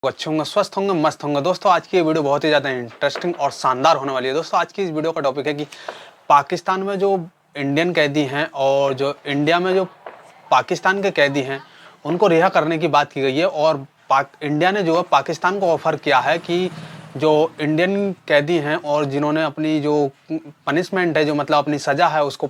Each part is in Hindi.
अच्छे होंगे, स्वस्थ होंगे, मस्त होंगे। दोस्तों आज की ये वीडियो बहुत ही ज़्यादा इंटरेस्टिंग और शानदार होने वाली है। दोस्तों आज की इस वीडियो का टॉपिक है कि पाकिस्तान में जो इंडियन कैदी हैं और जो इंडिया में जो पाकिस्तान के कैदी हैं उनको रिहा करने की बात की गई है। और इंडिया ने जो है पाकिस्तान को ऑफ़र किया है कि जो इंडियन कैदी हैं और जिन्होंने अपनी जो पनिशमेंट है, जो मतलब अपनी सज़ा है, उसको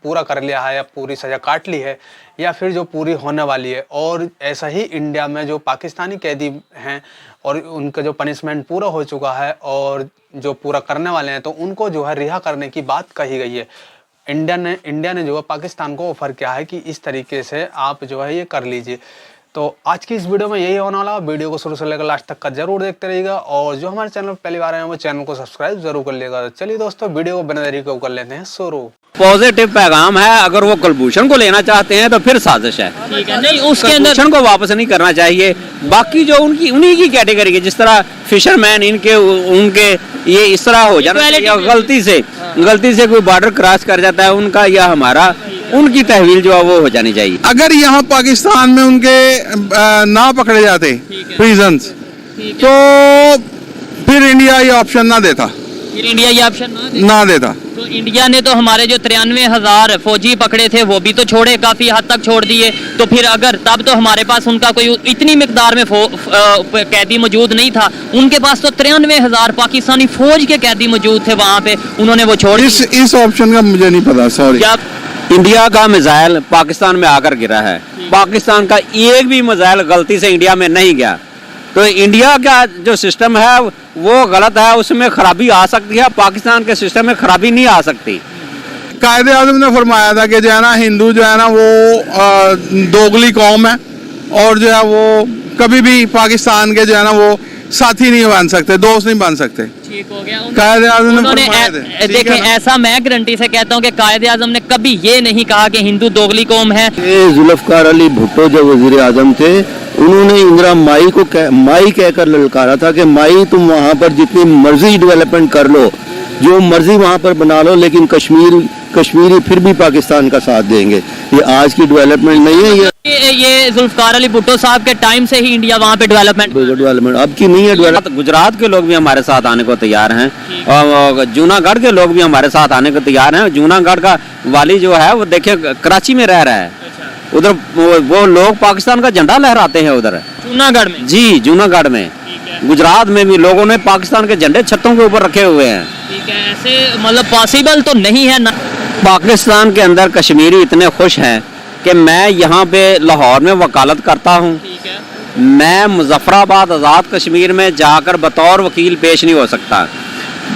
पूरा कर लिया है या पूरी सज़ा काट ली है या फिर जो पूरी होने वाली है, और ऐसा ही इंडिया में जो पाकिस्तानी कैदी हैं और उनका जो पनिशमेंट पूरा हो चुका है और जो पूरा करने वाले हैं, तो उनको जो है रिहा करने की बात कही गई है। इंडिया ने जो है पाकिस्तान को ऑफ़र किया है कि इस तरीके से आप जो है ये कर लीजिए। तो आज की इस वीडियो में यही होने वाला। वीडियो को शुरू से लेकर लास्ट तक का जरूर देखते रहिएगा और जो हमारे चैनल पर पहली बार आए हैं वो चैनल को सब्सक्राइब जरूर कर लेगा। चलिए दोस्तों वीडियो को बिना देरी के कर लेते हैं शुरू। पॉजिटिव पैगाम है, अगर वो कुलभूषण को लेना चाहते हैं तो फिर साजिश है। ठीक है, नहीं उसके अंदर कुलभूषण को वापस नहीं करना चाहिए। बाकी जो उन्हीं की कैटेगरी है, जिस तरह फिशरमैन उनके ये इस तरह हो जाना चाहिए। गलती से कोई बॉर्डर क्रॉस कर जाता है उनका या हमारा, उनकी तहवील जो है वो हो जानी चाहिए। अगर यहाँ पाकिस्तान में उनके ना पकड़े जाते प्रिजन्स तो फिर इंडिया ये ऑप्शन ना देता। तो इंडिया ने तो हमारे जो 93,000 फौजी पकड़े थे वो भी तो छोड़े, काफी हद तक छोड़ दिए। तो फिर अगर तब तो हमारे पास उनका कोई इतनी मिकदार में कैदी मौजूद नहीं था। उनके पास तो 93,000 पाकिस्तानी फौज के कैदी मौजूद थे वहाँ पे, उन्होंने वो छोड़ इस ऑप्शन का मुझे नहीं पता, सॉरी। इंडिया का मिसाइल पाकिस्तान में आकर गिरा है, पाकिस्तान का एक भी मिसाइल गलती से इंडिया में नहीं गया। तो इंडिया का जो सिस्टम है वो गलत है, उसमें खराबी आ सकती है, पाकिस्तान के सिस्टम में खराबी नहीं आ सकती। कायदे आज़म ने फरमाया था कि जो है ना हिंदू जो है ना वो दोगली कौम है और जो है वो कभी भी पाकिस्तान के जो है ना वो साथी नहीं बन सकते, दोस्त नहीं बन सकते। ठीक हो गया। कायदे आज़म ने फरमाया था। देखिए ऐसा मैं गारंटी से कहता हूँ कि कायदे आज़म ने कभी ये नहीं कहा कि हिंदू दोगली कौम है। जुल्फकार अली भुट्टो जो वजीर आजम थे, उन्होंने इंदिरा माई को माई कहकर ललकारा था कि माई तुम वहाँ पर जितनी मर्जी डेवलपमेंट कर लो, जो मर्जी वहाँ पर बना लो, लेकिन कश्मीरी फिर भी पाकिस्तान का साथ देंगे। ये आज की डेवलपमेंट नहीं है, ये जुल्फकार अली भुट्टो साहब के टाइम से ही इंडिया वहाँ पे डेवलपमेंट अब की नहीं है। गुजरात के लोग भी हमारे साथ आने को तैयार हैं और जूनागढ़ के लोग भी हमारे साथ आने को तैयार हैं। जूनागढ़ का वाली जो है वो देखिए कराची में रह रहा है। उधर वो लोग पाकिस्तान का झंडा लहराते हैं उधर जूनागढ़ में। जी, जूनागढ़ में। गुजरात में भी लोगों ने पाकिस्तान के झंडे छतों के ऊपर रखे हुए हैं। ठीक है, ऐसे मतलब पॉसिबल तो नहीं है ना। पाकिस्तान के अंदर कश्मीरी इतने खुश हैं कि मैं यहाँ पे लाहौर में वकालत करता हूँ। मैं मुजफ्फराबाद आज़ाद कश्मीर में जाकर बतौर वकील पेश नहीं हो सकता।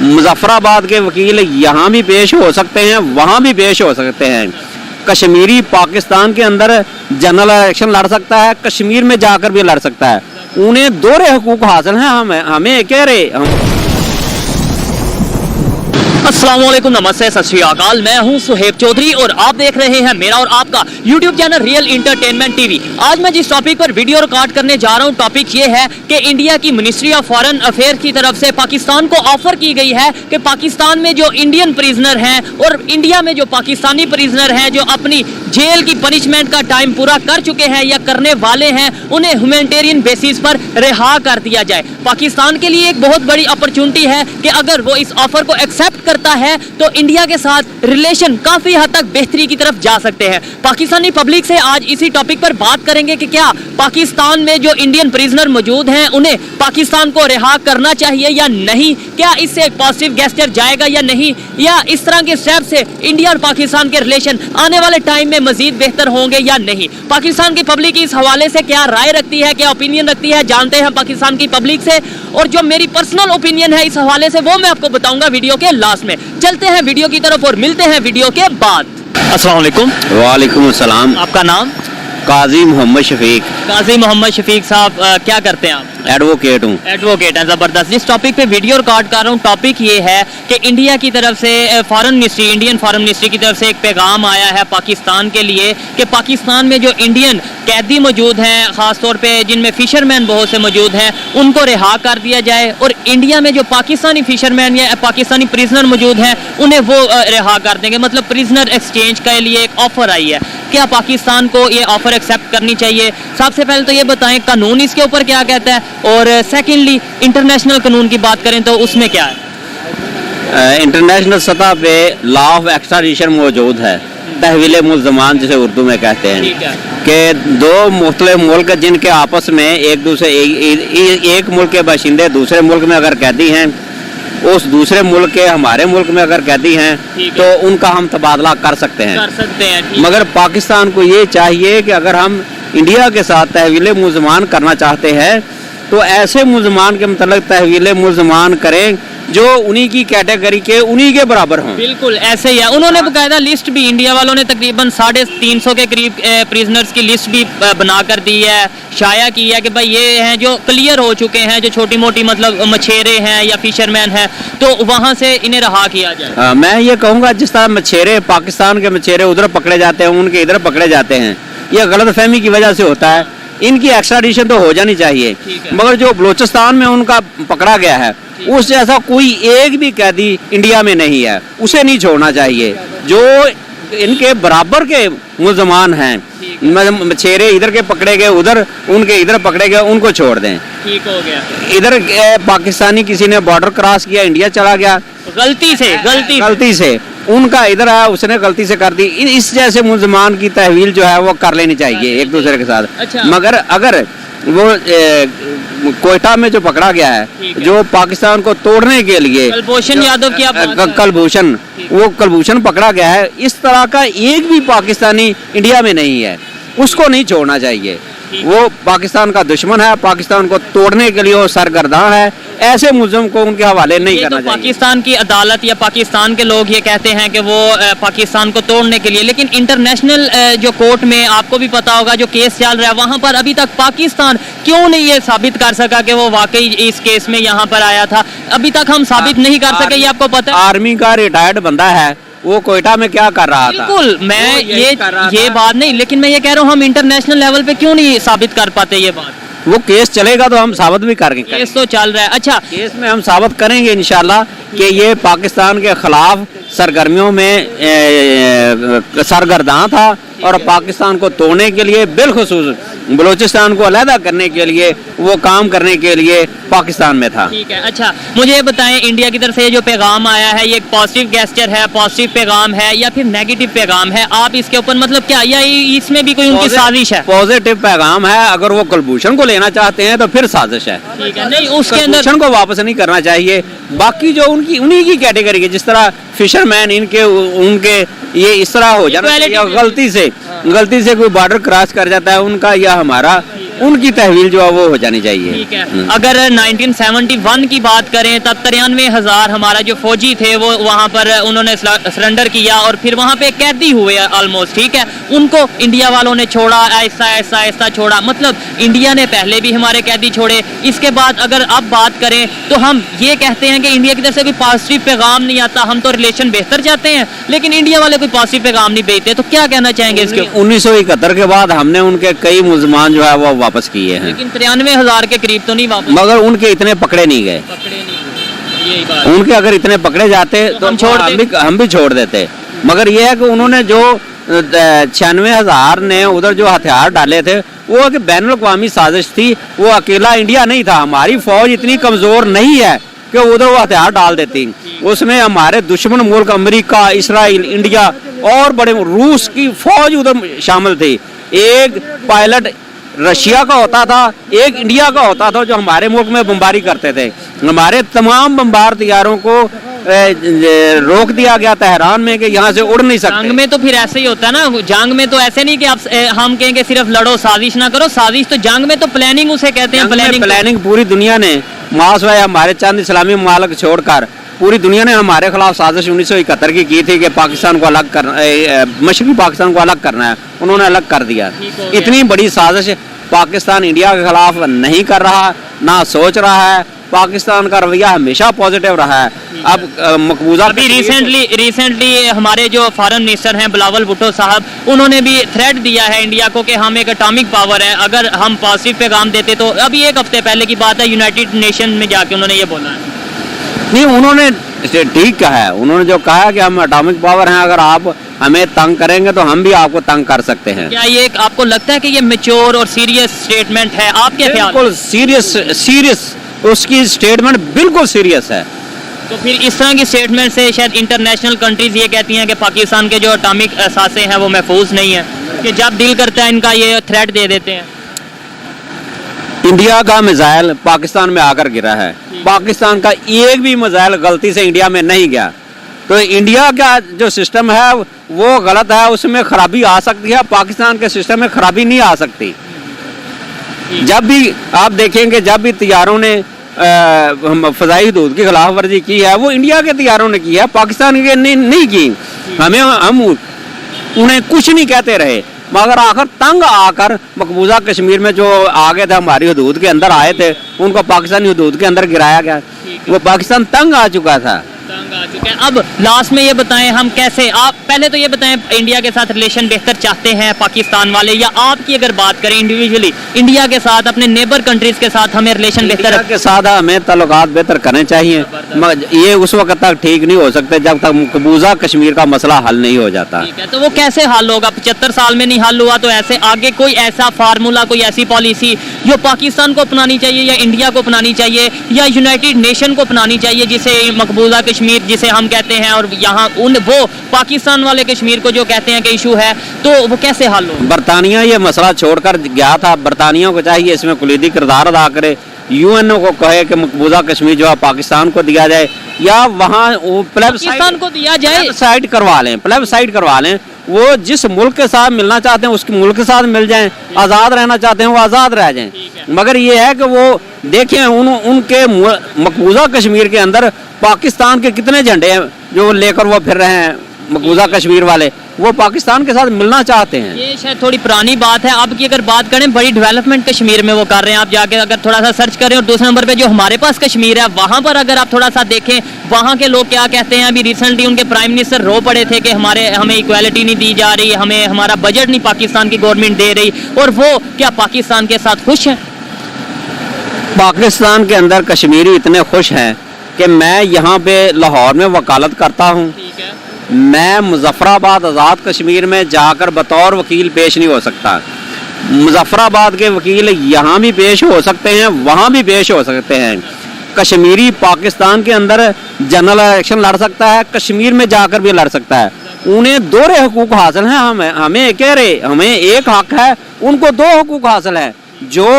मुजफ्फराबाद के वकील यहाँ भी पेश हो सकते हैं, वहाँ भी पेश हो सकते हैं। कश्मीरी पाकिस्तान के अंदर जनरल इलेक्शन लड़ सकता है, कश्मीर में जाकर भी लड़ सकता है। उन्हें दोहरे हुकूक हासिल हैं, हमें कह रहे अस्सलाम वालेकुम, नमस्ते, सत श्री अकाल। मैं हूं सुहेब चौधरी और आप देख रहे हैं मेरा और आपका YouTube channel real entertainment TV. आज मैं जिस टॉपिक पर वीडियो रिकॉर्ड करने जा रहा हूं, टॉपिक ये है कि इंडिया की मिनिस्ट्री ऑफ फॉरेन अफेयर की तरफ से पाकिस्तान को ऑफर की गई है कि पाकिस्तान में जो इंडियन प्रिजनर हैं और इंडिया में जो पाकिस्तानी प्रिजनर हैं जो अपनी जेल की पनिशमेंट का टाइम पूरा कर चुके हैं या करने वाले हैं, उन्हें ह्यूमैनिटेरियन बेसिस पर रिहा कर दिया जाए। पाकिस्तान के लिए एक बहुत बड़ी अपॉर्चुनिटी है कि अगर वो इस ऑफर को एक्सेप्ट करता है तो इंडिया के साथ रिलेशन काफी हद तक बेहतरी की तरफ जा सकते हैं। पाकिस्तानी पब्लिक से आज इसी टॉपिक पर बात करेंगे कि क्या पाकिस्तान में जो इंडियन प्रिजनर मौजूद हैं उन्हें पाकिस्तान को रिहा करना चाहिए या नहीं, क्या इससे एक पॉजिटिव गेस्चर जाएगा या नहीं, या इस तरह के स्टेप से इंडिया और पाकिस्तान के रिलेशन आने वाले टाइम में मजीद बेहतर होंगे या नहीं। पाकिस्तान की पब्लिक इस हवाले से क्या राय रखती है, क्या ओपिनियन रखती है, जानते हैं पाकिस्तान की पब्लिक से। और जो मेरी पर्सनल ओपिनियन है इस हवाले से वो मैं आपको बताऊंगा वीडियो के लास्ट में। चलते हैं वीडियो की तरफ और मिलते हैं वीडियो के बाद। अस्सलाम वालेकुम। वालेकुम अस्सलाम। आपका नाम? काजी मोहम्मद शफीक। काजी मोहम्मद शफीक साहब, क्या करते हैं आप? एडवोकेट हूँ। एडवोकेट हैं, जबरदस्त। जिस टॉपिक पे वीडियो रिकॉर्ड कर रहा हूँ, टॉपिक ये है कि इंडिया की तरफ से इंडियन फॉरेन मिनिस्ट्री की तरफ से एक पैगाम आया है पाकिस्तान के लिए कि पाकिस्तान में जो इंडियन कैदी मौजूद हैं, खासतौर पे जिनमें फिशरमैन बहुत से मौजूद हैं, उनको रिहा कर दिया जाए और इंडिया में जो पाकिस्तानी फिशरमैन या पाकिस्तानी प्रिजनर मौजूद हैं उन्हें वो रिहा कर देंगे। मतलब प्रिजनर एक्सचेंज के लिए एक ऑफर आई है। क्या पाकिस्तान को ये ऑफर एक्सेप्ट करनी चाहिए? सबसे पहले तो ये बताएं कानून इसके ऊपर क्या कहता है, और सेकेंडली इंटरनेशनल कानून की बात करें तो उसमें क्या है? इंटरनेशनल सतह पे लॉ ऑफ एक्स्ट्राडिशन मौजूद है, तहवील मुल्ज़मान जिसे उर्दू में कहते हैं, ठीक है। कि दो मुख्तलिफ मुल्क जिनके आपस में एक दूसरे एक मुल्क के बाशिंदे दूसरे मुल्क में अगर कैदी हैं, उस दूसरे मुल्क के हमारे मुल्क में अगर कैदी हैं ठीक तो है। उनका हम तबादला कर सकते हैं। ठीक। मगर पाकिस्तान को ये चाहिए कि अगर हम इंडिया के साथ तहवील मुल्ज़मान करना चाहते हैं तो ऐसे मुल्ज़मान के मतलब तहवील मुल्ज़मान करें जो उन्हीं की कैटेगरी के उन्हीं के बराबर हों। बिल्कुल ऐसे ही है। उन्होंने बकायदा लिस्ट भी, इंडिया वालों ने तकरीबन 350 के करीब प्रिजनर्स की लिस्ट भी बना कर दी है, शाया की है कि भाई ये हैं जो क्लियर हो चुके हैं, जो छोटी मोटी मतलब मछेरे हैं या फिशरमैन हैं, तो वहाँ से इन्हें रहा किया जाए। मैं ये कहूँगा जिस तरह मछेरे पाकिस्तान के मछेरे उधर पकड़े जाते हैं, उनके इधर पकड़े जाते हैं, ये गलतफहमी की वजह से होता है। इनकी एक्स्ट्राडिशन तो हो जानी चाहिए, मगर जो बलूचिस्तान में उनका पकड़ा गया है उस जैसा कोई एक भी कैदी इंडिया में नहीं है, उसे नहीं छोड़ना चाहिए। जो इनके बराबर के मुल्ज़मान हैं, मछेरे इधर के पकड़े गए उधर, उनके इधर पकड़े गए उनको छोड़ दें। ठीक हो गया। इधर पाकिस्तानी किसी ने बॉर्डर क्रॉस किया, इंडिया चला गया गलती से उनका इधर आया, उसने गलती से कर दी। इस जैसे मुल्ज़मान की तहवील जो है वो कर लेनी चाहिए एक दूसरे के साथ। अच्छा। मगर अगर वो कोयटा में जो पकड़ा गया है, जो पाकिस्तान को तोड़ने के लिए कुलभूषण यादव की आप बात कर रहे हैं। कुलभूषण पकड़ा गया है, इस तरह का एक भी पाकिस्तानी इंडिया में नहीं है, उसको नहीं छोड़ना चाहिए। वो पाकिस्तान का दुश्मन है, पाकिस्तान को तोड़ने के लिए वो सरगर्दान है, ऐसे मुल्ज़िम को उनके हवाले नहीं करना चाहिए। पाकिस्तान की अदालत या पाकिस्तान के लोग ये कहते हैं कि वो पाकिस्तान को तोड़ने के लिए, लेकिन इंटरनेशनल जो कोर्ट में आपको भी पता होगा जो केस चल रहा है, वहाँ पर अभी तक पाकिस्तान क्यों नहीं ये साबित कर सका कि वो वाकई इस केस में यहाँ पर आया था? अभी तक हम साबित नहीं कर सके, ये आपको पता है? आर्मी का रिटायर्ड बंदा है, वो कोयटा में क्या कर रहा था? बिल्कुल, मैं ये बात नहीं, लेकिन मैं ये कह रहा हूँ हम इंटरनेशनल लेवल पे क्यों नहीं साबित कर पाते ये बात? वो केस चलेगा तो हम साबित भी करेंगे। केस तो चल रहा है। अच्छा, केस में हम साबित करेंगे इंशाल्लाह कि ये पाकिस्तान के खिलाफ सरगर्मियों में सरगर्दां था और पाकिस्तान को तोड़ने के लिए, बिलखुसूस बलूचिस्तान को अलहदा करने के लिए, वो काम करने के लिए पाकिस्तान में था। ठीक है। अच्छा, मुझे ये बताएं इंडिया की तरफ से जो पैगाम आया है, ये एक पॉजिटिव गेस्चर है, पॉजिटिव पैगाम है या फिर नेगेटिव पैगाम है? आप इसके ऊपर मतलब क्या, या इसमें भी कोई उनकी साजिश है? पॉजिटिव पैगाम है। अगर वो कुलभूषण को लेना चाहते हैं तो फिर साजिश है। ठीक है। नहीं, उसके अंदर कुलभूषण को वापस नहीं करना चाहिए। बाकी जो उनकी उन्हीं की कैटेगरी के, जिस तरह फिशरमैन इनके उनके ये इस तरह हो जाना चाहिए। गलती से कोई बॉर्डर क्रॉस कर जाता है उनका या हमारा, उनकी तहवील जो है वो हो जानी चाहिए। ठीक है। अगर 1971 की बात करें तब 93,000 हमारा जो फौजी थे वो वहाँ पर उन्होंने सरेंडर किया और फिर वहाँ पे कैदी हुए ऑलमोस्ट। ठीक है, उनको इंडिया वालों ने छोड़ा, ऐसा छोड़ा। मतलब इंडिया ने पहले भी हमारे कैदी छोड़े। इसके बाद अगर अब बात करें तो हम ये कहते हैं कि इंडिया की तरफ से कोई पॉजिटिव पैगाम नहीं आता, हम तो रिलेशन बेहतर चाहते हैं, लेकिन इंडिया वाले कोई पॉजिटिव पैगाम नहीं भेजते। तो क्या कहना चाहेंगे इसके? 1971 के बाद हमने उनके कई मुल्ज़मान जो है वो वापस किए हैं, लेकिन 93,000 के करीब तो नहीं वापस, मगर उनके इतने पकड़े नहीं गए। यही बात। उनके अगर इतने पकड़े जाते तो हम भी छोड़ देते। मगर यह है कि उन्होंने जो 96,000 ने उधर जो हथियार डाले थे वो एक बैनुल-अक़वामी साजिश थी, वो अकेला इंडिया नहीं था। हमारी फौज इतनी कमजोर नहीं है कि उधर वो हथियार डाल देती। उसमें हमारे दुश्मन मुल्क अमेरिका, इसराइल, इंडिया और बड़े रूस की फौज उधर शामिल थी। एक पायलट रशिया का होता था, एक इंडिया का होता था जो हमारे मुल्क में बमबारी करते थे। हमारे तमाम बमबार तैयारों को रोक दिया गया तेहरान में कि यहाँ से उड़ नहीं सकते। जंग में तो फिर ऐसे ही होता है ना, जंग में तो ऐसे नहीं कि आप हम कहेंगे सिर्फ लड़ो, साजिश ना करो। साजिश तो जंग में तो प्लानिंग उसे कहते हैं। प्लानिंग पूरी दुनिया ने, मासवाए हमारे चंद इस्लामी ममालिक छोड़कर पूरी दुनिया ने हमारे खिलाफ साजिश 1971 की थी कि पाकिस्तान को अलग करना, मशरकी पाकिस्तान को अलग करना है। उन्होंने अलग कर दिया। इतनी बड़ी साजिश पाकिस्तान इंडिया के खिलाफ नहीं कर रहा, ना सोच रहा है। पाकिस्तान का रवैया हमेशा पॉजिटिव रहा है। अब मकबूजा अभी रिसेंटली हमारे जो फॉरेन मिनिस्टर हैं बिलावल भुट्टो साहब, उन्होंने भी थ्रेट दिया है इंडिया को कि हम एक एटॉमिक पावर है, अगर हम पॉजिटिव पैगाम देते तो। अभी एक हफ्ते पहले की बात है, यूनाइटेड नेशन में जाके उन्होंने ये बोला है। नहीं, उन्होंने ठीक कहा है। उन्होंने जो कहा है कि हम एटॉमिक पावर हैं, अगर आप हमें तंग करेंगे तो हम भी आपको तंग कर सकते हैं। क्या ये आपको लगता है कि ये मैच्योर और सीरियस स्टेटमेंट है? आपके ख्याल बिल्कुल सीरियस उसकी स्टेटमेंट बिल्कुल सीरियस है। तो फिर इस तरह की स्टेटमेंट से शायद इंटरनेशनल कंट्रीज ये कहती हैं कि पाकिस्तान के जो एटॉमिक असासे हैं वो महफूज नहीं है, कि जब दिल करता है इनका ये थ्रेट दे देते हैं। इंडिया का मिसाइल पाकिस्तान में आकर गिरा है, पाकिस्तान का एक भी मिसाइल गलती से इंडिया में नहीं गया। तो इंडिया का जो सिस्टम है वो गलत है, उसमें खराबी आ सकती है, पाकिस्तान के सिस्टम में खराबी नहीं आ सकती। जब भी आप देखेंगे, जब भी तैयारों ने फजाई हदूद की खिलाफ वर्जी की है, वो इंडिया के तैयारों ने की है, पाकिस्तान के ने नहीं की। हम उन्हें कुछ नहीं कहते रहे, मगर आखिर तंग आकर मकबूजा कश्मीर में जो आ गए थे, हमारी हदूद के अंदर आए थे, उनको पाकिस्तानी हदूद के अंदर गिराया गया। वो पाकिस्तान तंग आ चुका था। तंग आ चुके हैं। अब लास्ट में ये बताएं, हम कैसे, आप पहले तो ये बताएं, इंडिया के साथ रिलेशन बेहतर चाहते हैं पाकिस्तान वाले, या आपकी अगर बात करें इंडिविजुअली इंडिया के साथ, अपने नेबर कंट्रीज के साथ हमें रिलेशन बेहतर के साथ हमें ताल्लुकात बेहतर करने चाहिए। ये उस वक्त तक ठीक नहीं हो सकते जब तक मकबूजा कश्मीर का मसला हल नहीं हो जाता। ठीक है, तो वो कैसे हल होगा? 75 साल में नहीं हल हुआ तो ऐसे आगे कोई ऐसा फार्मूला, कोई ऐसी पॉलिसी जो पाकिस्तान को अपनानी चाहिए या इंडिया को अपनानी चाहिए या यूनाइटेड नेशन को अपनानी चाहिए, जिसे मकबूजा कश्मीर जिसे हम कहते हैं, और यहाँ वो पाकिस्तान वाले कश्मीर को जो कहते हैं कि इशू है, तो वो कैसे हल हो? बरतानिया ये मसला छोड़कर गया था, बरतानिया को चाहिए इसमें कुलीदी किरदार अदा करे, यूएनओ को कहे कि मकबूजा कश्मीर जो है पाकिस्तान को दिया जाए, या वहाँ पाकिस्तान को दिया जाए, प्लेबसाइट करवा लें। वो जिस मुल्क के साथ मिलना चाहते हैं उसके मुल्क के साथ मिल जाएं, आज़ाद रहना चाहते हैं वो आज़ाद रह जाएं। मगर ये है कि वो देखें उनके मकबूजा कश्मीर के अंदर पाकिस्तान के कितने झंडे हैं जो लेकर वो फिर रहे हैं, मकबूजा कश्मीर वाले वो पाकिस्तान के साथ मिलना चाहते हैं। ये शायद थोड़ी पुरानी बात है। अब की अगर बात करें, बड़ी डेवलपमेंट कश्मीर में वो कर रहे हैं, आप जाके अगर थोड़ा सा सर्च करें। और दूसरे नंबर पे जो हमारे पास कश्मीर है, वहाँ पर अगर आप थोड़ा सा देखें, वहाँ के लोग क्या कहते हैं। अभी रिसेंटली उनके प्राइम मिनिस्टर रो पड़े थे कि हमें इक्वालिटी नहीं दी जा रही, हमें हमारा बजट नहीं पाकिस्तान की गवर्नमेंट दे रही, और वो क्या पाकिस्तान के साथ खुश हैं? पाकिस्तान के अंदर कश्मीरी इतने खुश हैं कि मैं यहाँ पे लाहौर में वकालत करता हूँ, मैं मुजफ्फराबाद आज़ाद कश्मीर में जाकर बतौर वकील पेश नहीं हो सकता। मुजफ्फराबाद के वकील यहाँ भी पेश हो सकते हैं, वहाँ भी पेश हो सकते हैं। कश्मीरी पाकिस्तान के अंदर जनरल इलेक्शन लड़ सकता है, कश्मीर में जाकर भी लड़ सकता है। उन्हें दोहरे हकूक हासिल हैं, हमें कह रहे हमें एक हक है, उनको दो हकूक हासिल है। जो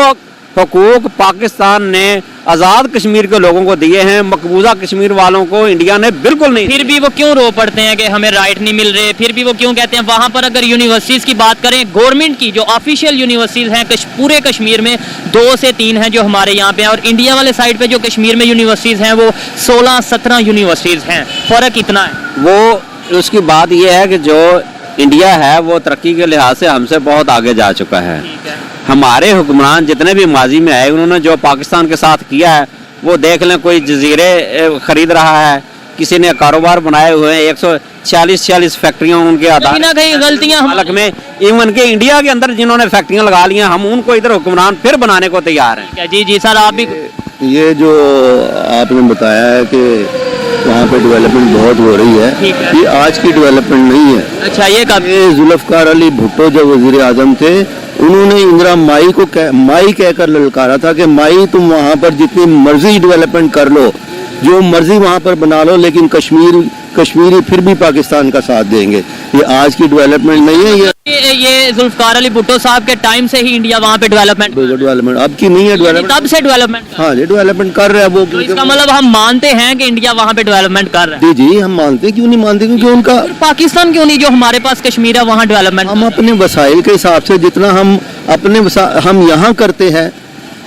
हकूक पाकिस्तान ने आज़ाद कश्मीर के लोगों को दिए हैं, मकबूजा कश्मीर वालों को इंडिया ने बिल्कुल नहीं। फिर भी वो क्यों रो पड़ते हैं कि हमें राइट नहीं मिल रहे? फिर भी वो क्यों कहते हैं? वहाँ पर अगर यूनिवर्सिटीज़ की बात करें, गवर्नमेंट की जो ऑफिशियल यूनिवर्सिटीज़ हैं पूरे कश्मीर में 2 से 3 हैं जो हमारे यहाँ पे हैं, और इंडिया वाले साइड पे जो कश्मीर में यूनिवर्सिटीज़ हैं वो 16-17 यूनिवर्सिटीज़ हैं। फ़र्क इतना है। वो उसकी बात यह है कि जो इंडिया है वो तरक्की के लिहाज से हमसे बहुत आगे जा चुका है। हमारे हुक्मरान जितने भी माजी में आए, उन्होंने जो पाकिस्तान के साथ किया है वो देख लें। कोई जजीरे खरीद रहा है, किसी ने कारोबार बनाए हुए हैं, 146 फैक्ट्रियां उनके आधार गलतियां हालत में, इवन के इंडिया के अंदर जिन्होंने फैक्ट्रियां लगा ली हैं, हम उनको इधर हुक्मरान फिर बनाने को तैयार हैं। जी सर, आप भी ये जो आपने बताया है कि वहाँ पे डेवलपमेंट बहुत हो रही है, ये आज की डेवलपमेंट नहीं है। अच्छा, ये जुल्फकार अली भुट्टो जब वजीर आजम थे, उन्होंने इंदिरा माई को माई कहकर ललकारा था कि माई तुम वहाँ पर जितनी मर्जी डेवलपमेंट कर लो, जो मर्जी वहाँ पर बना लो, लेकिन कश्मीरी फिर भी पाकिस्तान का साथ देंगे। ये आज की डेवलपमेंट नहीं है। ये जुल्फकार अली भुट्टो साहब के टाइम से ही इंडिया वहाँ पे डेवलपमेंट अब की नहीं है डेवलपमेंट, तब से डेवलपमेंट। हाँ जी, डेवलपमेंट कर रहे हैं वो। तो इसका मतलब हम मानते हैं कि इंडिया वहाँ पे डेवलपमेंट कर रहा है। जी हम मानते हैं, क्यों नहीं मानते? क्योंकि उनका पाकिस्तान क्यों नहीं, जो हमारे पास कश्मीर है वहाँ डेवलपमेंट। हम अपने वसाइल के हिसाब से जितना हम यहाँ करते हैं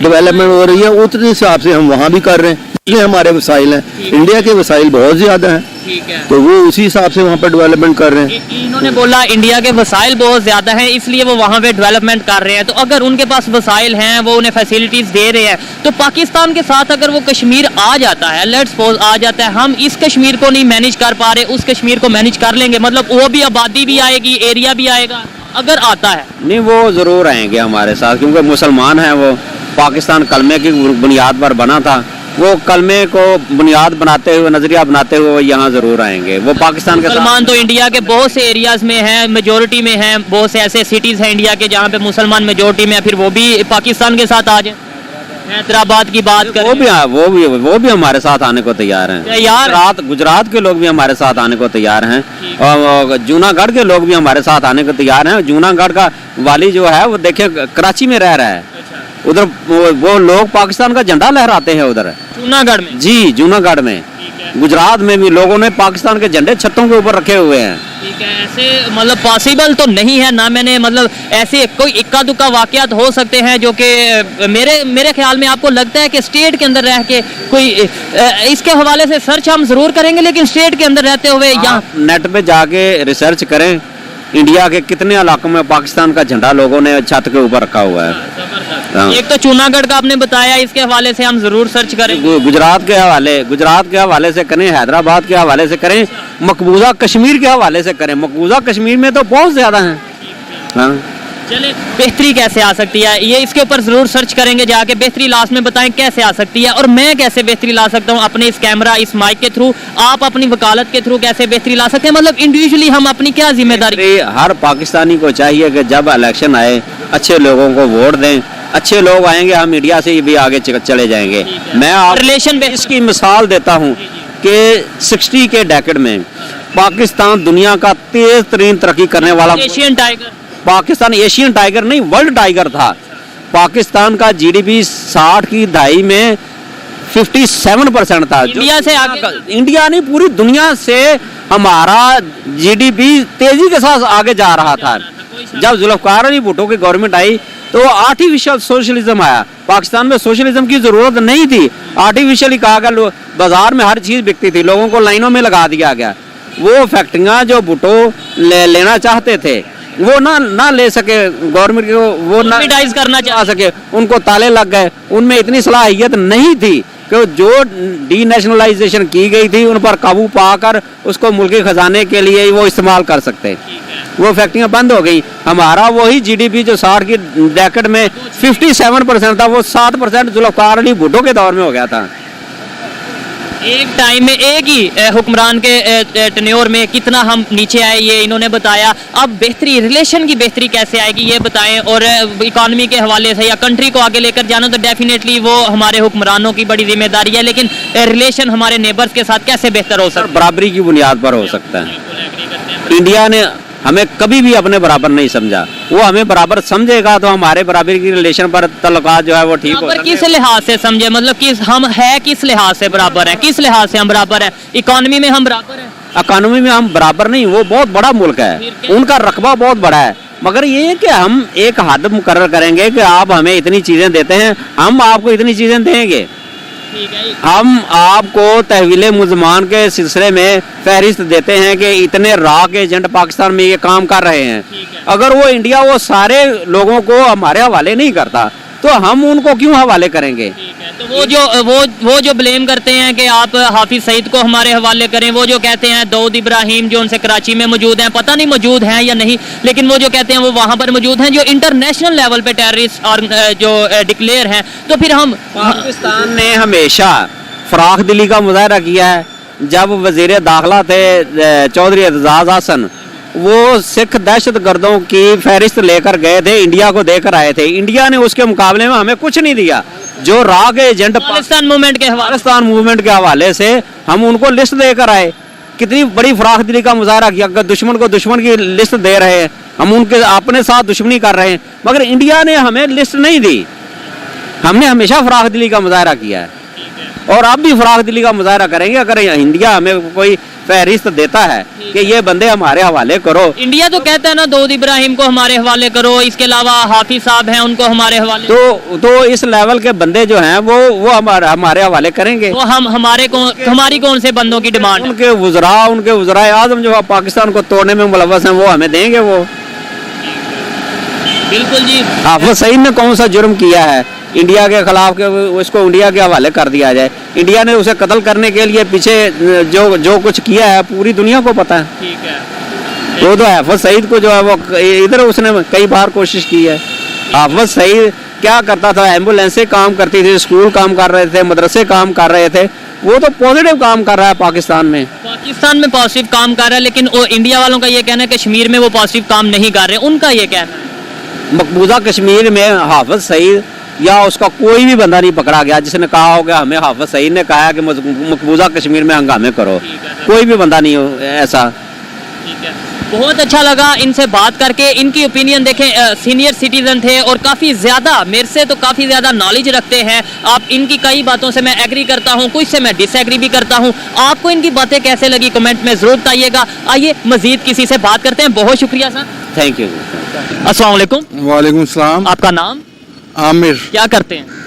डेवलपमेंट हो रही है, उतने हिसाब से हम वहाँ भी कर रहे हैं। ये हमारे वसाइल हैं, इंडिया के वसाइल बहुत ज्यादा हैं, तो वो उसी हिसाब से वहाँ पर डेवलपमेंट कर रहे हैं। इन्होंने बोला इंडिया के वसाइल बहुत ज्यादा हैं, इसलिए वो वहाँ पे डेवलपमेंट कर रहे हैं। तो अगर उनके पास वसाइल हैं, वो उन्हें फैसिलिटीज दे रहे हैं, तो पाकिस्तान के साथ अगर वो कश्मीर आ जाता है, लेट्स सपोज आ जाता है, हम इस कश्मीर को नहीं मैनेज कर पा रहे, उस कश्मीर को मैनेज कर लेंगे, मतलब वो भी आबादी भी आएगी, एरिया भी आएगा अगर आता है। नहीं, वो जरूर आएंगे हमारे साथ, क्योंकि मुसलमान हैं वो। पाकिस्तान कलमे की बुनियाद पर बना था, वो कलमे को बुनियाद बनाते हुए, नजरिया बनाते हुए वो यहाँ जरूर आएंगे। वो पाकिस्तान के साथ मुसलमान तो इंडिया के बहुत से एरियाज में हैं, मेजोरिटी में हैं, बहुत से ऐसे सिटीज हैं इंडिया के जहाँ पे मुसलमान मेजोरिटी में है, फिर वो भी पाकिस्तान के साथ आ जाए। हैदराबाद की बात करें, वो भी हमारे साथ आने को तैयार हैं। गुजरात के लोग भी हमारे साथ आने को तैयार हैं, और जूनागढ़ के लोग भी हमारे साथ आने को तैयार हैं। जूनागढ़ का वाली जो है वो देखिए कराची में रह रहा है, उधर वो लोग पाकिस्तान का झंडा लहराते हैं उधर जूनागढ़ में। जी, जूनागढ़ में। गुजरात में भी लोगों ने पाकिस्तान के झंडे छतों के ऊपर रखे हुए हैं। ठीक है, ऐसे मतलब पॉसिबल तो नहीं है ना, मैंने मतलब ऐसे कोई इक्का दुक्का वाकयात हो सकते हैं जो कि मेरे ख्याल में आपको लगता है कि स्टेट के अंदर रह के कोई इसके हवाले से सर्च हम जरूर करेंगे, लेकिन स्टेट के अंदर रहते हुए यहाँ नेट पे जाके रिसर्च करें, इंडिया के कितने इलाकों में पाकिस्तान का झंडा लोगों ने छत के ऊपर रखा हुआ है। हाँ। एक तो जूनागढ़ का आपने बताया, इसके हवाले से हम जरूर सर्च करेंगे। गुजरात के हवाले से करें, हैदराबाद के हवाले से करें, मकबूजा कश्मीर के हवाले से करें। मकबूजा कश्मीर में तो बहुत ज्यादा हैं। हाँ। चले, बेहतरी कैसे आ सकती है, ये इसके ऊपर जरूर सर्च करेंगे जाके। बेहतरी लास्ट में बताएं कैसे आ सकती है, और मैं कैसे बेहतरी ला सकता हूँ अपने इस कैमरा, इस माइक के थ्रू, आप अपनी वकालत के थ्रू कैसे बेहतरी ला सकते हैं। मतलब इंडिविजुअली हम अपनी क्या जिम्मेदारी। हर पाकिस्तानी को चाहिए कि जब इलेक्शन आए अच्छे लोगों को वोट दें। अच्छे लोग आएंगे, हम मीडिया से भी आगे चले जाएंगे। मैं आप रिलेशन पे इसकी मिसाल देता हूँ कि 60 के डेकेड में पाकिस्तान दुनिया का तेज तरीन तरक्की करने वाला Asian tiger, Pakistan Asian tiger नहीं, वर्ल्ड टाइगर था। पाकिस्तान का जीडीपी 60 की दहाई में 57% था। इंडिया से आगे, इंडिया नहीं पूरी दुनिया से हमारा जीडीपी तेजी के साथ आगे जा रहा था। जब जुल्फकार अली भुट्टो की गवर्नमेंट आई तो आर्टिफिशियल सोशलिज्म आया। पाकिस्तान में सोशलिज्म की जरूरत नहीं थी, आर्टिफिशियली कहा गया, बाजार में हर चीज बिकती थी, लोगों को लाइनों में लगा दिया गया। वो फैक्ट्रियां जो भुट्टो लेना चाहते थे वो ना ले सके, गवर्नमेंट को वो ना करना चाह सके, उनको ताले लग गए। उनमें इतनी सलाहियत नहीं थी कि जो डी नेशनलाइजेशन की गई थी उन पर काबू पाकर उसको मुल्की खजाने के लिए वो इस्तेमाल कर सकते। वो फैक्ट्रियां बंद हो गई। हमारा वही जीडीपी जो 60 की डेकेड में 57% था, वो 7% जुल्फकार अली भुट्टो के दौर में हो गया था। एक टाइम में एक ही हुक्मरान के टेन्योर में कितना हम नीचे आए, ये इन्होंने बताया। अब बेहतरी, रिलेशन की बेहतरी कैसे आएगी ये बताएं। और इकॉनमी के हवाले से या कंट्री को आगे लेकर जाना तो डेफिनेटली वो हमारे हुक्मरानों की बड़ी जिम्मेदारी है, लेकिन रिलेशन हमारे नेबर्स के साथ कैसे बेहतर हो सकता है? बराबरी की बुनियाद पर हो सकता है। इंडिया ने हमें कभी भी अपने बराबर नहीं समझा, वो हमें बराबर समझेगा तो हमारे बराबरी की रिलेशन पर तल्लुकात जो है वो ठीक हो। किस लिहाज से समझे, मतलब कि हम है किस लिहाज से बराबर है, किस लिहाज से हम बराबर है? इकोनॉमी में हम बराबर है? इकोनॉमी में हम बराबर नहीं, वो बहुत बड़ा मुल्क है, उनका रकबा बहुत बड़ा है। मगर ये है कि हम एक हद मुकर्रर करेंगे कि आप हमें इतनी चीजें देते हैं, हम आपको इतनी चीजें देंगे। हम आपको तहवील मुल्ज़मान के सिलसिले में फहरिस्त देते हैं कि इतने राक एजेंट पाकिस्तान में ये काम कर रहे हैं। अगर वो इंडिया वो सारे लोगों को हमारे हवाले नहीं करता तो हम उनको क्यों हवाले करेंगे? तो वो जो ब्लेम करते हैं कि आप हाफिज सईद को हमारे हवाले करें, वो जो कहते हैं दाऊद इब्राहिम जो उनसे कराची में मौजूद हैं, पता नहीं मौजूद हैं या नहीं, लेकिन वो जो कहते हैं वो वहाँ पर मौजूद हैं, जो इंटरनेशनल लेवल पे टेररिस्ट और जो डिक्लेयर हैं। तो फिर हम, पाकिस्तान ने हमेशा फराख दिली का मुजाहरा किया है। जब वजीर दाखिला थे चौधरी एजाज हसन, वो सिख दहशत गर्दों की फहरिस्त लेकर गए थे, इंडिया को देकर आए थे। इंडिया ने उसके मुकाबले में हमें कुछ नहीं दिया। जो राग एजेंट पाकिस्तान मूवमेंट के हवाले से हम उनको लिस्ट देकर आए, कितनी बड़ी फराख दिली का मुजाहरा किया। अगर दुश्मन को दुश्मन की लिस्ट दे रहे हैं, हम उनके अपने साथ दुश्मनी कर रहे हैं, मगर इंडिया ने हमें लिस्ट नहीं दी। हमने हमेशा फराख दिली का मुजाहरा किया है और अब भी फराख दिली का मुजाहरा करेंगे। अगर इंडिया हमें कोई फहरिस्त देता है कि ये बंदे हमारे हवाले करो, इंडिया तो कहता है ना दाऊद इब्राहिम को हमारे हवाले करो, इसके अलावा हाफिज साहब हैं उनको हमारे हवाले, तो इस लेवल के बंदे जो हैं वो हमारे हवाले करेंगे। तो हम हमारी कौन से बंदों की डिमांड? उनके वज़राए आज़म जो पाकिस्तान को तोड़ने में मुलव्वस हैं वो हमें देंगे। वो बिल्कुल जी। हाफिज सईद ने कौन सा जुर्म किया है इंडिया के खिलाफ के उसको इंडिया के हवाले कर दिया जाए? इंडिया ने उसे कत्ल करने के लिए पीछे जो कुछ किया है पूरी दुनिया को पता है। ठीक है। वो तो हाफिज सईद को जो है वो इधर उसने कई बार कोशिश की है। हाफिज सईद क्या करता था, एम्बुलेंसें काम करती थी, स्कूल काम कर रहे थे, मदरसे काम कर रहे थे, वो तो पॉजिटिव काम कर रहा है पाकिस्तान में। पाकिस्तान में पॉजिटिव काम कर रहा है, लेकिन वो इंडिया वालों का ये कहना है कश्मीर में वो पॉजिटिव काम नहीं कर रहे, उनका ये कहना है। मकबूजा कश्मीर में हाफिज सईद या उसका कोई भी बंदा नहीं पकड़ा गया जिसने कहा होगा हमें हाफिज सईद ने कहा कि मकबूजा कश्मीर में हंगामे करो, कोई भी बंदा नहीं ऐसा। ठीक है, बहुत अच्छा लगा इनसे बात करके। इनकी ओपिनियन देखें, सीनियर सिटीजन थे और काफ़ी ज़्यादा मेरे से तो काफ़ी ज़्यादा नॉलेज रखते हैं। आप इनकी कई बातों से मैं एग्री करता हूं, कुछ से मैं डिसएग्री भी करता हूं। आपको इनकी बातें कैसे लगी कमेंट में ज़रूर बताइएगा। आइए मज़ीद किसी से बात करते हैं। बहुत शुक्रिया सर, थैंक यू। अस्सलाम वालेकुम। वालेकुम सलाम। आपका नाम? आमिर। क्या करते हैं?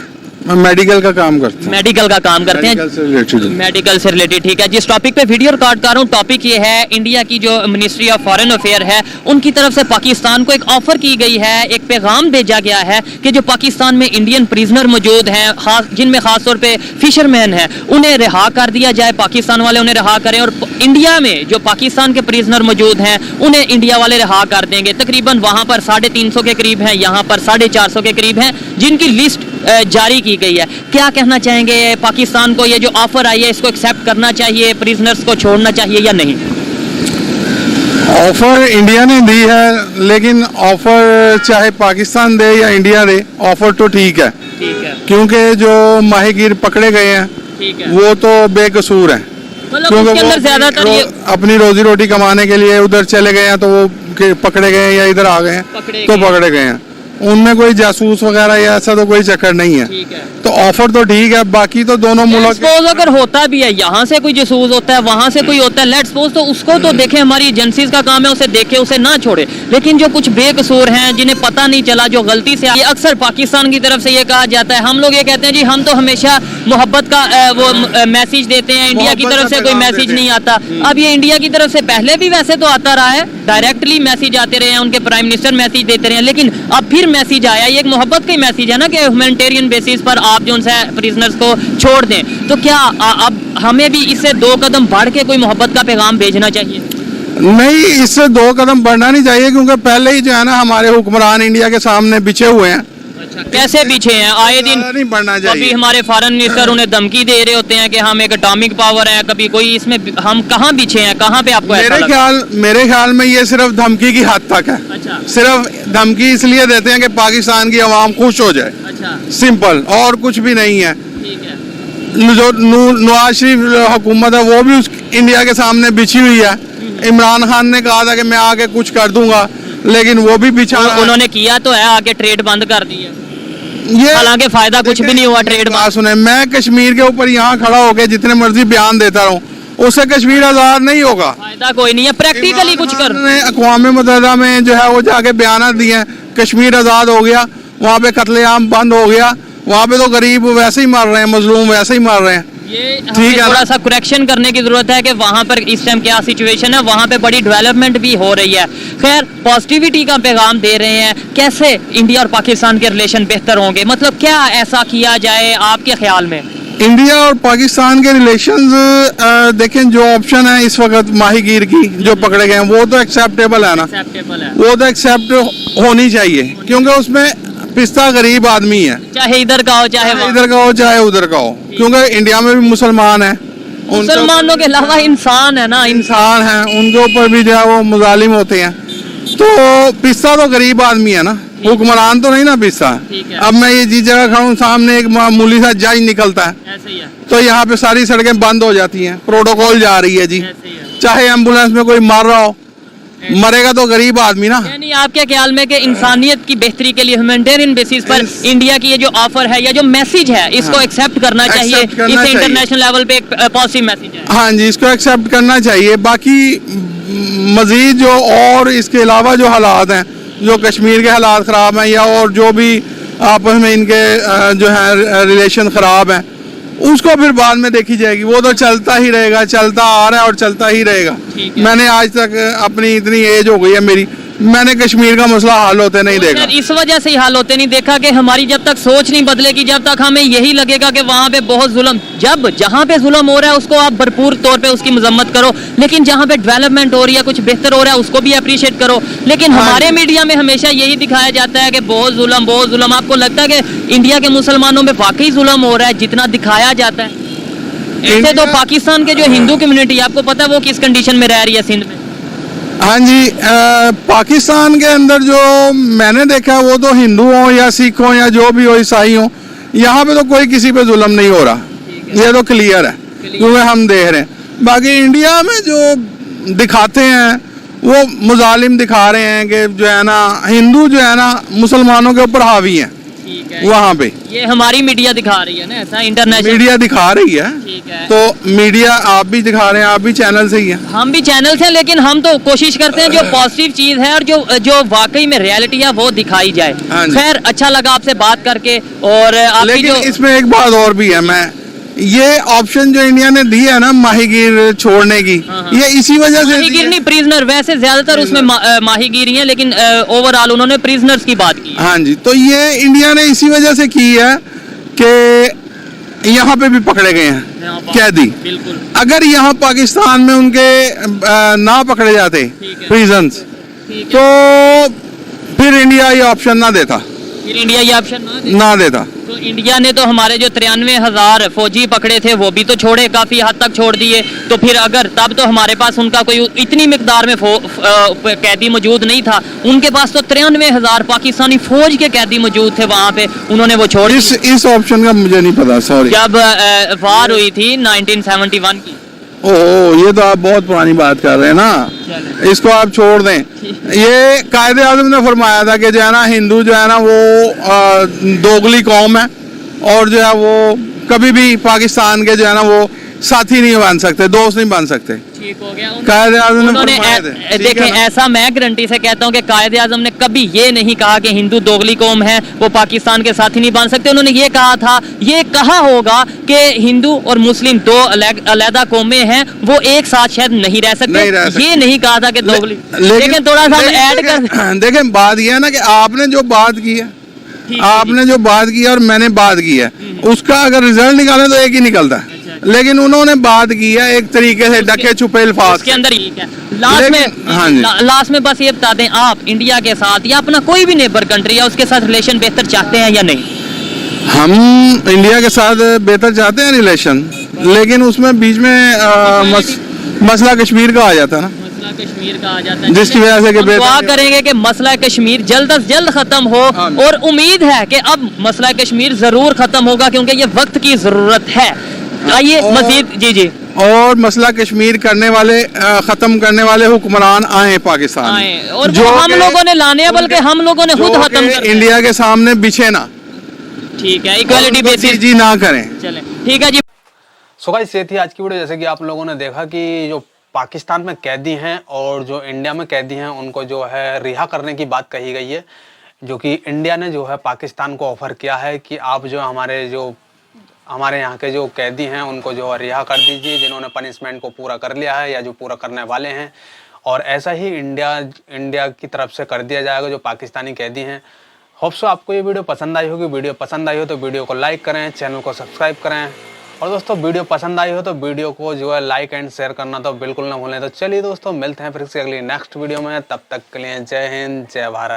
मैं मेडिकल का काम करता हूँ। मेडिकल का काम करते हैं, मेडिकल से रिलेटेड। मेडिकल से रिलेटेड। ठीक है, जिस टॉपिक पे वीडियो रिकॉर्ड कर रहा हूँ, टॉपिक ये है इंडिया की जो मिनिस्ट्री ऑफ फॉरेन अफेयर है उनकी तरफ से पाकिस्तान को एक ऑफर की गई है, एक पैगाम भेजा गया है कि जो पाकिस्तान में इंडियन प्रिजनर मौजूद हैं, खास जिनमें खास तौर पे फिशरमैन हैं, उन्हें रिहा कर दिया जाए, पाकिस्तान वाले उन्हें रिहा करें, और इंडिया में जो पाकिस्तान के प्रिजनर मौजूद हैं उन्हें इंडिया वाले रिहा कर देंगे। तकरीबन वहाँ पर 350 के करीब हैं, यहाँ पर 450 के करीब हैं जिनकी लिस्ट जारी की गई है। क्या कहना चाहेंगे, पाकिस्तान को ये जो ऑफर आई है इसको एक्सेप्ट करना चाहिए, प्रिजनर्स को छोड़ना चाहिए या नहीं? ऑफर इंडिया ने दी है, लेकिन ऑफर चाहे पाकिस्तान दे या इंडिया दे, ऑफर तो ठीक है। ठीक है, क्योंकि जो माहिगीर पकड़े गए हैं ठीक है, वो तो बेकसूर हैं। मतलब क्योंकि उसके अंदर वो ज्यादातर ये अपनी रोजी रोटी कमाने के लिए उधर चले गए हैं, तो वो पकड़े गए हैं या इधर आ गए हैं तो पकड़े गए हैं। उनमें कोई जासूस वगैरह या ऐसा तो कोई चक्कर नहीं है। ठीक है, तो ऑफर तो ठीक है, बाकी तो दोनों मुल्क सपोज अगर होता भी है, यहाँ से कोई जासूस होता है, वहां से कोई होता है, लेट्स सपोज, तो उसको तो देखें, हमारी एजेंसीज का काम है उसे देखे, उसे ना छोड़े। लेकिन जो कुछ बेकसूर हैं जिन्हें पता नहीं चला, जो गलती से, ये अक्सर पाकिस्तान की तरफ से ये कहा जाता है, हम लोग ये कहते हैं जी हम तो हमेशा मोहब्बत का वो मैसेज देते हैं, इंडिया की तरफ से कोई मैसेज नहीं आता। अब ये इंडिया की तरफ से पहले भी वैसे तो आता रहा है, डायरेक्टली मैसेज आते रहे हैं, उनके प्राइम मिनिस्टर मैसेज देते रहे हैं, लेकिन अब फिर मैसेज आया, ये एक मोहब्बत का ही मैसेज है ना कि ह्यूमैनिटेरियन बेसिस पर आप जो उनसे प्रिजनर्स को छोड़ दें। तो क्या अब हमें भी इससे 2 कदम बढ़ के कोई मोहब्बत का पैगाम भेजना चाहिए? नहीं, इससे 2 कदम बढ़ना नहीं चाहिए, क्योंकि पहले ही जो है ना हमारे हुक्मरान इंडिया के सामने बिछे हुए हैं। अच्छा, कैसे पीछे हैं? आए दिन नहीं बढ़ना कभी चाहिए। हमारे फॉरेन मिनिस्टर उन्हें धमकी दे रहे होते हैं कि हम एक एटॉमिक पावर है, कभी कोई, इसमें हम कहाँ पीछे हैं, कहाँ पे आपको ऐसा लगा? मेरे ख्याल में ये सिर्फ धमकी की हद तक है। अच्छा, सिर्फ धमकी इसलिए देते हैं कि पाकिस्तान की आवाम खुश हो जाए, अच्छा, सिंपल, और कुछ भी नहीं है। ठीक है, जो नवाज शरीफ हुकूमत है वो भी उस इंडिया के सामने बिछी हुई है। इमरान खान ने कहा था कि मैं आके कुछ कर दूंगा, लेकिन वो भी बिछा रहा है। उन्होंने किया तो है, आके ट्रेड बंद कर दी है, ये हालांकि फायदा कुछ भी नहीं हुआ ट्रेड में। बात सुने, मैं कश्मीर के ऊपर यहाँ खड़ा होकर जितने मर्जी बयान देता रहूं, उससे कश्मीर आजाद नहीं होगा। फायदा कोई नहीं है, प्रैक्टिकली कुछ कर। अक़वाम मुत्तहिदा में जो है वो जाके बयान दिए, कश्मीर आजाद हो गया, वहाँ पे कत्लेआम बंद हो गया, वहाँ पे तो गरीब वैसे ही मर रहे हैं, मजलूम वैसे ही मर रहे हैं। ये ठीक है, थोड़ा सा करेक्शन करने की जरूरत है कि वहाँ पर इस टाइम क्या सिचुएशन है, वहाँ पे बड़ी डेवलपमेंट भी हो रही है। खैर, पॉजिटिविटी का पैगाम दे रहे हैं। कैसे इंडिया और पाकिस्तान के रिलेशन बेहतर होंगे, मतलब क्या ऐसा किया जाए आपके ख्याल में? इंडिया और पाकिस्तान के रिलेशंस देखें, जो ऑप्शन है इस वक्त माहीगीर की जो पकड़े गए हैं वो तो एक्सेप्टेबल है ना, एक्सेप्टेबल है, वो तो एक्सेप्ट होनी चाहिए, क्योंकि उसमें पिस्ता गरीब आदमी है, चाहे इधर का हो चाहे वहाँ। इधर का हो चाहे उधर का हो, क्योंकि इंडिया में भी मुसलमान है, मुसलमानों के अलावा इंसान है ना, इंसान है, उनके ऊपर भी जो है वो मुजालिम होते हैं। तो पिस्ता तो गरीब आदमी है ना, हुक्मरान तो नहीं ना पिस्ता। ठीक है। अब मैं ये जिस जगह खड़ा हूँ, सामने एक मामूली सा जज निकलता है, ऐसे ही है, तो यहाँ पे सारी सड़कें बंद हो जाती हैं, प्रोटोकॉल जा रही है जी। ऐसे ही है। चाहे एम्बुलेंस में कोई मर रहा हो, मरेगा तो गरीब आदमी ना। यानी आपके ख्याल में कि इंसानियत की बेहतरी के लिए ह्यूमैनिटेरियन बेसिस पर इंडिया की ये जो ऑफर है या जो मैसेज है इसको एक्सेप्ट करना चाहिए, Accept करना इसे चाहिए। इंटरनेशनल लेवल पे एक पॉजिटिव मैसेज है। हाँ जी, इसको एक्सेप्ट करना चाहिए। बाकी मजीद जो और इसके अलावा जो हालात हैं, जो कश्मीर के हालात ख़राब हैं या और जो भी आपस में इनके जो है रिलेशन ख़राब हैं, उसको फिर बाद में देखी जाएगी। वो तो चलता ही रहेगा, चलता आ रहा है और चलता ही रहेगा। ठीक है। मैंने आज तक अपनी इतनी एज हो गई है मेरी, मैंने कश्मीर का मसला हल होते नहीं देखा। शायद इस वजह से ही हाल होते नहीं देखा कि हमारी जब तक सोच नहीं बदलेगी, जब तक हमें यही लगेगा कि वहाँ पे बहुत जुल्म, जब जहाँ पे जुल्म हो रहा है उसको आप भरपूर तौर पे उसकी मजम्मत करो, लेकिन जहाँ पे डेवलपमेंट हो रही है, कुछ बेहतर हो रहा है, उसको भी अप्रिशिएट करो। लेकिन हमारे मीडिया में हमेशा यही दिखाया जाता है कि बहुत जुल्म, बहुत जुल्म। आपको लगता है कि इंडिया के मुसलमानों में वाकई जुल्म हो रहा है जितना दिखाया जाता है? ऐसे तो पाकिस्तान के जो हिंदू कम्युनिटी, आपको पता है वो किस कंडीशन में रह रही है सिंध में? हाँ जी, पाकिस्तान के अंदर जो मैंने देखा वो तो हिंदू हो या सिख हो या जो भी हो, ईसाई हो, यहाँ पे तो कोई किसी पे जुल्म नहीं हो रहा, ये तो क्लियर है क्योंकि हम देख रहे हैं। बाकी इंडिया में जो दिखाते हैं वो मुजालिम दिखा रहे हैं कि जो है ना हिंदू जो है ना मुसलमानों के ऊपर हावी हैं वहाँ पे। ये हमारी मीडिया दिखा रही है ना, ऐसा इंटरनेशनल मीडिया दिखा रही है। ठीक है। तो मीडिया आप भी दिखा रहे हैं, आप भी चैनल से ही हैं। हम भी चैनल से, लेकिन हम तो कोशिश करते हैं जो पॉजिटिव चीज है और जो वाकई में रियलिटी है वो दिखाई जाए। हाँ जी। खैर, अच्छा लगा आपसे बात करके। और आपकी लेकिन जो इसमें एक बात और भी है, मैं ये ऑप्शन जो इंडिया ने दी है ना माहीगीर छोड़ने की, ये इसी वजह से दी माहीगीर है। नहीं, प्रिजनर, वैसे ज्यादातर उसमें माहीगीर हैं, लेकिन ओवरऑल उन्होंने प्रिजनर्स की बात की। हाँ जी, तो ये इंडिया ने इसी वजह से की है कि यहाँ पे भी पकड़े गए हैं कैदी। बिल्कुल। अगर यहाँ पाकिस्तान में उनके ना पकड़े जाते प्रिजन्स, तो फिर इंडिया ये ऑप्शन ना देता, फिर इंडिया ये ऑप्शन ना देता। तो इंडिया ने तो हमारे जो 93,000 फौजी पकड़े थे वो भी तो छोड़े, काफी हद तक छोड़ दिए। तो फिर अगर तब तो हमारे पास उनका कोई इतनी मिकदार में कैदी मौजूद नहीं था, उनके पास तो 93,000 पाकिस्तानी फौज के कैदी मौजूद थे वहाँ पे, उन्होंने वो छोड़ इस ऑप्शन का मुझे नहीं पता, सॉरी। जब वार हुई थी 1971 की। ओह, ये तो आप बहुत पुरानी बात कर रहे हैं ना, इसको आप छोड़ दें। ये कायदे आज़म ने फरमाया था कि जो है ना हिंदू जो है ना वो दोगली कौम है और जो है वो कभी भी पाकिस्तान के जो है ना वो साथी नहीं बन सकते, दोस्त नहीं बन सकते। ठीक हो गया। कायदे आज़म ने उन्होंने फरमाया था, ठीक है देखें, ना? ऐसा मैं गारंटी से कहता हूं कि कायदे आज़म ने कभी ये नहीं कहा कि हिंदू दोगली कौम है, वो पाकिस्तान के साथी नहीं बन सकते। उन्होंने ये कहा था, ये कहा होगा कि हिंदू और मुस्लिम दो अलग कौमें हैं, वो एक साथ शायद नहीं रह सकते। ये नहीं कहा था कि दोगली। लेकिन थोड़ा सा हम ऐड कर देखें, बात ये है ना कि आपने जो बात की है, आपने जो बात की है और मैंने बात की है, उसका अगर रिजल्ट निकाले तो एक ही निकलता है। लेकिन उन्होंने बात की है एक तरीके से डके छुपे अल्फाज के अंदर ही है। लास्ट में लास्ट में बस ये बता दें, आप इंडिया के साथ या अपना कोई भी नेबर कंट्री या उसके साथ रिलेशन बेहतर चाहते हैं या नहीं? हम इंडिया के साथ बेहतर चाहते हैं रिलेशन, लेकिन उसमें बीच में मसला कश्मीर का आ जाता है ना, मसला कश्मीर का आ जाता है, जिसकी वजह से कि दुआ करेंगे कि मसला कश्मीर जल्द से जल्द खत्म हो। और उम्मीद है कि अब मसला कश्मीर जरूर खत्म होगा, क्योंकि ये वक्त की जरूरत है। आइए मजीद जी और मसला कश्मीर करने वाले खत्म करने वाले हुक्मरान आए पाकिस्तान आए, और जो हम लोगों ने लाने हैं, बल्कि हम लोगों ने खुद खत्म कर इंडिया के सामने बिछे ना। ठीक है, इक्वालिटी बेसिस जी ना करें। चलें, ठीक है जी। सो गाइस, ये थी आज की वीडियो। जैसे कि आप लोगों ने देखा कि जो पाकिस्तान में कैदी हैं और जो इंडिया में कैदी हैं उनको जो है रिहा करने की बात कही गई है, जो कि इंडिया ने जो है पाकिस्तान को ऑफर किया है कि आप जो हमारे यहाँ के जो कैदी हैं उनको जो है रिहा कर दीजिए, जिन्होंने पनिशमेंट को पूरा कर लिया है या जो पूरा करने वाले हैं। और ऐसा ही इंडिया की तरफ से कर दिया जाएगा जो पाकिस्तानी कैदी हैं। होप सो आपको ये वीडियो पसंद आई होगी। वीडियो पसंद आई हो तो वीडियो को लाइक करें, चैनल को सब्सक्राइब करें। और दोस्तों, वीडियो पसंद आई हो तो वीडियो को जो है लाइक एंड शेयर करना तो बिल्कुल ना भूलें। तो चलिए दोस्तों, मिलते हैं फिर से अगली नेक्स्ट वीडियो में। तब तक के लिए जय हिंद, जय भारत।